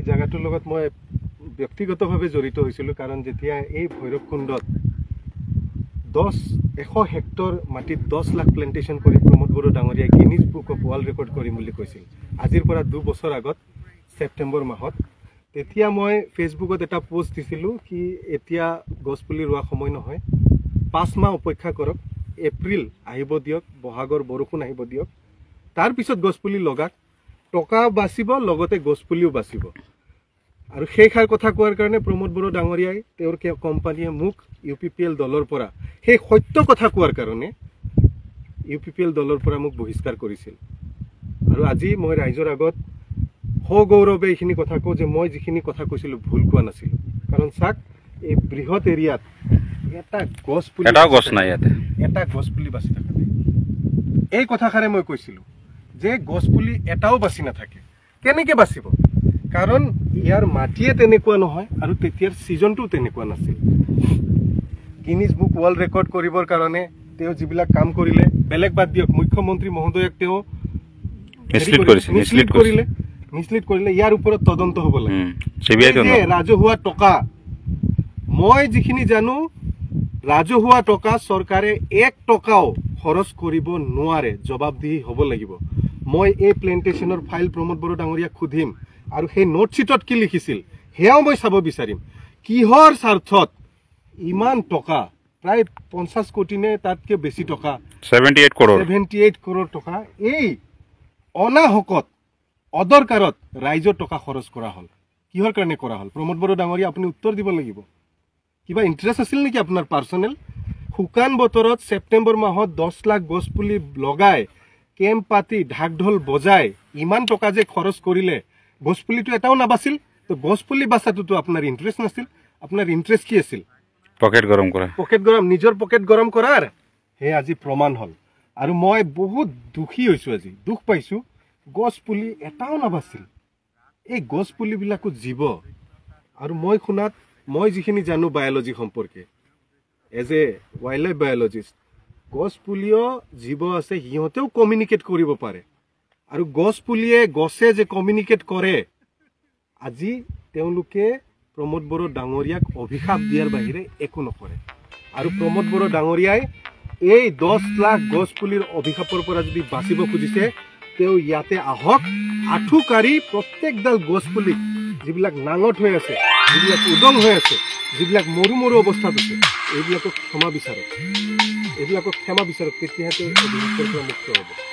জায়গাটোৰ লগত মই ব্যক্তিগতভাৱে জড়িত হৈছিলোঁ কাৰণ যেতিয়া এই ভৈৰৱকুণ্ডত 100 হেক্টৰ মাটিত 10 লাখ প্লেণ্টেশ্যন কৰি প্ৰমোদ বড়ো ডাঙৰীয়াই Guinness book of world record কৰিম বুলি কৈছিল আজিৰ পৰা 2 বছৰ আগত ছেপ্টেম্বৰ মাহত তেতিয়া মই ফেচবুকত এটা পোষ্ট দিছিলোঁ কি এতিয়া গছপুলি ৰোৱা সময় নহয় 5 মাহ অপেক্ষা কৰক এপ্ৰিল আহিব দিয়ক বহাগৰ বৰষুণ আহিব দিয়ক তাৰ পিছত গছপুলি লগাক টকা বাচিব লগতে গছপুলিও বাচিব আৰু সেই খাৰ কথা কোৱাৰ কাৰণে প্ৰমোদ বড়ো ডাঙৰীয়াই তেওঁৰ কোম্পানীয়ে মোক ইউপিপিএল দলৰ পৰা সেই সত্য কথা কোৱাৰ কাৰণে ইউপিপিএল দলৰ পৰা মোক বহিষ্কাৰ কৰিছিল আৰু আজি মই ৰাইজৰ আগত গৌৰৱে এইখিনি কথা কওঁ যে মই যিখিনি কথা কৈছিলোঁ ভুল কোৱা নাছিলোঁ কাৰণ চাক এই বৃহৎ এৰিয়াত এটা গছ নাই ইয়াতে এটা গছপুলি বাচি থকা নাই এই কথাষাৰে মই কৈছিলোঁ যে গছপুলি এটাও বাচি নাথাকে কেনেকৈ বাচিব কাৰণ ইয়াৰ মাটিয়ে তেনেকুৱা নহয় আৰু তেতিয়াৰ ছিজনটো তেনেকুৱা নাছিল গিনিজ বুক ৱৰ্ল্ড ৰেকৰ্ড কৰিবৰ কাৰণে তেওঁ যিবিলাক কাম কৰিলে বেলেগ বাদ দিয়ক মুখ্যমন্ত্ৰী মহোদয়ক তেওঁ মিছলিড কৰিলে ইয়াৰ ওপৰত তদন্ত হ'ব লাগে ৰাজহুৱা টকা মই যিখিনি জানো ৰাজহুৱা টকা চৰকাৰে 1 টকাও খৰচ কৰিব নোৱাৰে জবাবদিহি হ'ব লাগিব মই এই প্লেণ্টেশ্যনৰ ফাইল প্ৰমোদ বড়ো ডাঙৰীয়াক খুদিম আৰু সেই নোটশ্বিটত কি লিখিছিল হেয়াও মই চাব বিচাৰিম কিহৰ স্বাৰ্থত ইমান টকা প্ৰায় 50 কোটি নে তাতকৈ বেছি টকা 78 কৰোৰ টকা এই অনাহকত অদৰকাৰত ৰাইজৰ টকা খৰচ কৰা হ'ল কিহৰ কাৰণে কৰা হ'ল প্ৰমোদ বড়ো ডাঙৰীয়া আপুনি উত্তৰ দিব লাগিব কিবা ইণ্টাৰেষ্ট আছিল নেকি আপোনাৰ পাৰ্চনেল শুকান বতৰত ছেপ্টেম্বৰ মাহত 10 লাখ গছপুলি লগাই কেম্প পাতি ঢাক ঢোল বজাই ইমান টকা যে খৰচ কৰিলে গছপুলিটো এটাও নাবাছিল তো গছপুলি বাচাটোতো আপোনাৰ ইণ্টাৰেষ্ট নাছিল আপোনাৰ ইণ্টাৰেষ্ট কি আছিল পকেট গৰম নিজৰ পকেট গৰম কৰাৰ হে আজি প্ৰমাণ হ'ল আৰু মই বহুত দুখী হৈছোঁ আজি দুখ পাইছোঁ গছপুলি এটাও নাবাছিল এই গছপুলিবিলাকো জীৱ আৰু মই শুনাত মই যিখিনি জানো বায়'লজি সম্পৰ্কে as a wild life biologist গছপুলিও জীৱ আছে সিহঁতেও কমিউনিকেট কৰিব পাৰে আৰু গছপুলিয়ে গছে যে কমিউনিকেট কৰে আজি তেওঁলোকে প্ৰমোদ বড়ো ডাঙৰীয়াক অভিশাপ দিয়াৰ বাহিৰে একো নকৰে আৰু প্ৰমোদ বড়ো ডাঙৰীয়াই এই 10 লাখ গছপুলিৰ অভিশাপৰ পৰা যদি বাচিব খুজিছে তেওঁ ইয়াতে আহক আঠুকাৰি প্ৰত্যেকডাল গছপুলিক যিবিলাক নাঙঠ হৈ আছে যিবিলাক উদং হৈ আছে যিবিলাক মৰু মৰু অৱস্থাত আছে এইবিলাকক ক্ষমা বিচাৰক তেতিয়াহে তেওঁ অভিশাপৰ পৰা মুক্ত হ'ব